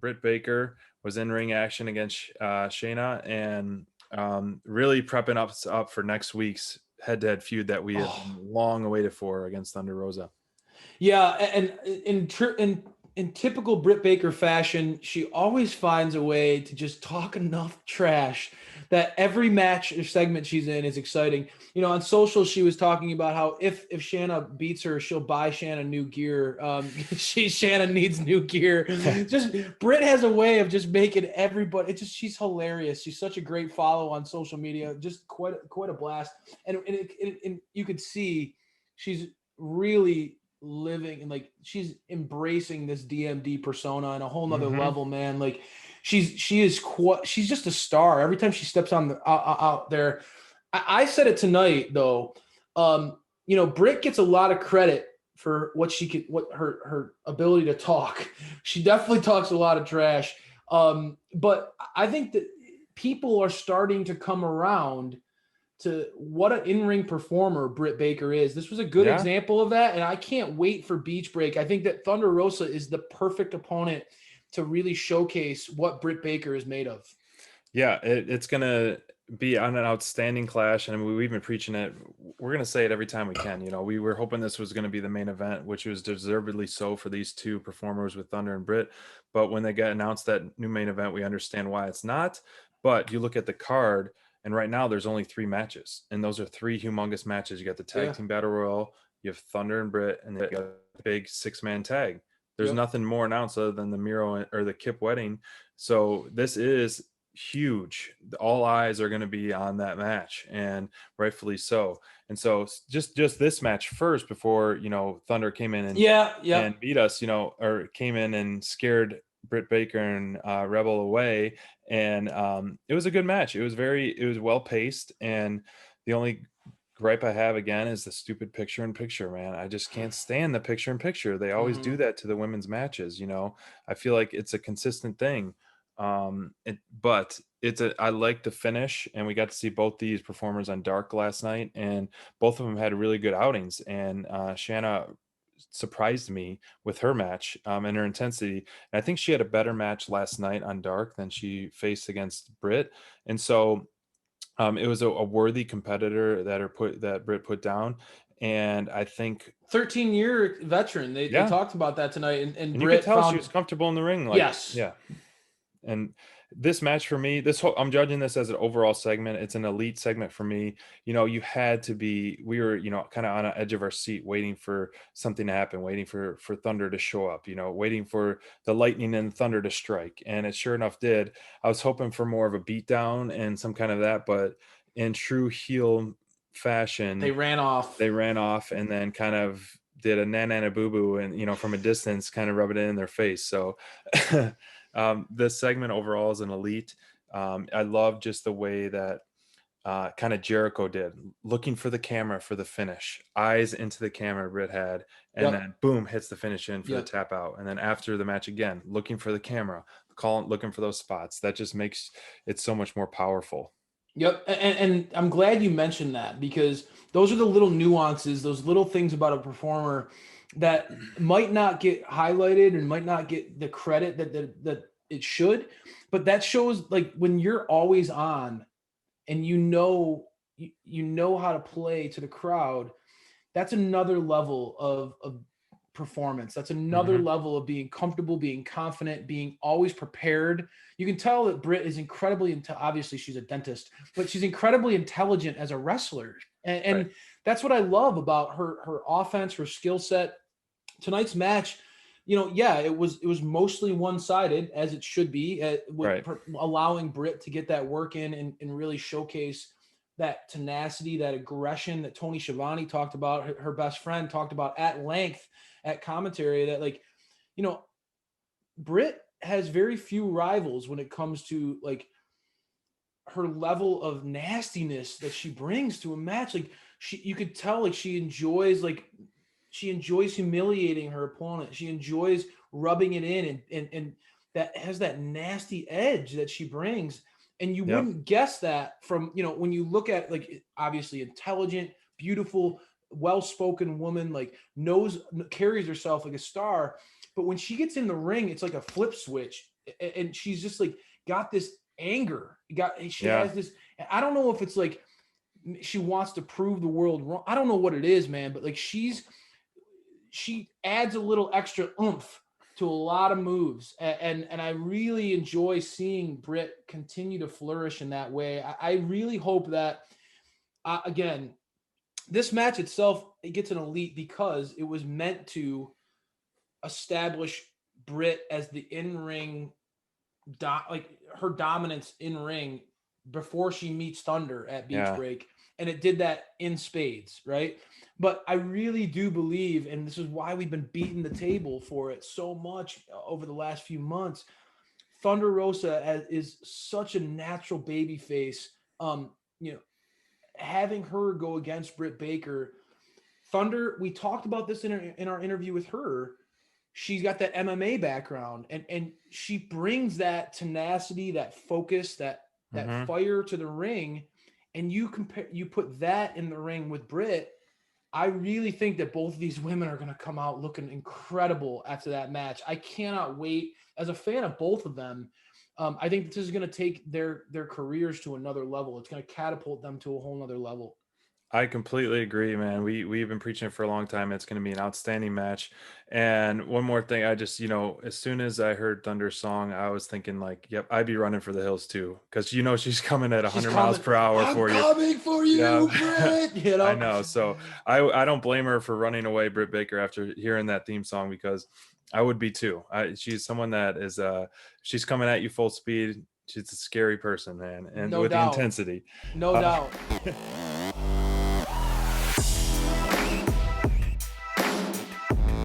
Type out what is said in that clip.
Britt Baker was in ring action against Shanna, and really prepping up for next week's head-to-head feud that we have been long awaited for against Thunder Rosa. Yeah, and in typical Britt Baker fashion, she always finds a way to just talk enough trash that every match or segment she's in is exciting. You know, on social, she was talking about how if Shanna beats her, she'll buy Shanna new gear. Shanna needs new gear. Just Britt has a way of just making everybody. She's hilarious. She's such a great follow on social media. Just quite a blast. And you could see she's really living and like she's embracing this DMD persona on a whole nother level, man. Like she's just a star every time she steps on the out there. I said it tonight though. You know, Britt gets a lot of credit for what her ability to talk. She definitely talks a lot of trash. But I think that people are starting to come around to what an in-ring performer Britt Baker is. This was a good example of that, and I can't wait for Beach Break. I think that Thunder Rosa is the perfect opponent to really showcase what Britt Baker is made of. Yeah, it's going to be on an outstanding clash, and we've been preaching it. We're going to say it every time we can. You know, we were hoping this was going to be the main event, which was deservedly so for these two performers with Thunder and Britt. But when they got announced that new main event, we understand why it's not. But you look at the card, and right now there's only 3 matches, and those are 3 humongous matches. You got the tag team battle royal, you have Thunder and Britt, and then you got a big 6-man tag. There's nothing more announced other than the Miro or the Kip wedding. So this is huge. All eyes are going to be on that match, and rightfully so. And so just this match first, before, you know, Thunder came in and beat us, you know, or came in and scared Britt Baker and Rebel away. And it was a good match. It was well paced. And the only gripe I have again is the stupid picture in picture, man. I just can't stand the picture in picture. They always do that to the women's matches. You know, I feel like it's a consistent thing. But I like the finish, and we got to see both these performers on Dark last night, and both of them had really good outings. And Shanna surprised me with her match and her intensity. And I think she had a better match last night on Dark than she faced against Britt. And so it was a worthy competitor that Britt put down. And I think 13-year veteran. They talked about that tonight, and Britt you could tell she was comfortable in the ring. Like, yes, yeah. And this match for me, I'm judging this as an overall segment. It's an elite segment for me. You know, we were, you know, kind of on the edge of our seat, waiting for something to happen, waiting for Thunder to show up, you know, waiting for the lightning and thunder to strike. And it sure enough did. I was hoping for more of a beatdown and some kind of that, but in true heel fashion, they ran off and then kind of did a nana boo boo, and, you know, from a distance kind of rub it in their face. So this segment overall is an elite. I love just the way that kind of Jericho did, looking for the camera for the finish, eyes into the camera Britt had, and then boom, hits the finish in for the tap out. And then after the match again, looking for the camera, looking for those spots. That just makes it so much more powerful. Yep. And I'm glad you mentioned that, because those are the little nuances, those little things about a performer that might not get highlighted and might not get the credit that it should. But that shows, like, when you're always on and you know how to play to the crowd, that's another level of performance. That's another level of being comfortable, being confident, being always prepared. You can tell that Britt is incredibly obviously she's a dentist, but she's incredibly intelligent as a wrestler. And that's what I love about her offense, her skill set. Tonight's match, you know, it was mostly one-sided, as it should be, allowing Britt to get that work in and really showcase that tenacity, that aggression that Tony Schiavone talked about, her best friend talked about at length at commentary, that, like, you know, Britt has very few rivals when it comes to, like, her level of nastiness that she brings to a match. Like, you could tell, like, she enjoys humiliating her opponent. She enjoys rubbing it in, and that has that nasty edge that she brings. And you wouldn't guess that from, you know, when you look at, like, obviously intelligent, beautiful, well-spoken woman, like, carries herself like a star. But when she gets in the ring, it's like a flip switch. and she's just like got this anger. She Yeah. has this. I don't know if it's like she wants to prove the world wrong. I don't know what it is, man, but like she adds a little extra oomph to a lot of moves, and I really enjoy seeing Britt continue to flourish in that way. I really hope that again, this match itself, it gets an elite because it was meant to establish Britt as the in-ring like her dominance in ring before she meets Thunder at Beach Yeah. Break, and it did that in spades, right? But I really do believe, and this is why we've been beating the table for it so much over the last few months. Thunder Rosa is such a natural baby face. You know, having her go against Britt Baker, Thunder. We talked about this in our interview with her. She's got that MMA background, and she brings that tenacity, that focus, that fire to the ring. And you put that in the ring with Britt. I really think that both of these women are going to come out looking incredible after that match. I cannot wait. As a fan of both of them, I think this is going to take their careers to another level. It's going to catapult them to a whole nother level. I completely agree, man. We've been preaching it for a long time. It's going to be an outstanding match. And one more thing, I just, as soon as I heard Thunder's song, I was thinking like, yep, I'd be running for the hills too, because she's coming at 100 miles per hour for you. I'm coming for you, Yeah. Britt. I know. So I don't blame her for running away, Britt Baker, after hearing that theme song, because I would be too. She's someone that is she's coming at you full speed. She's a scary person, man, and No with doubt. the intensity. No doubt.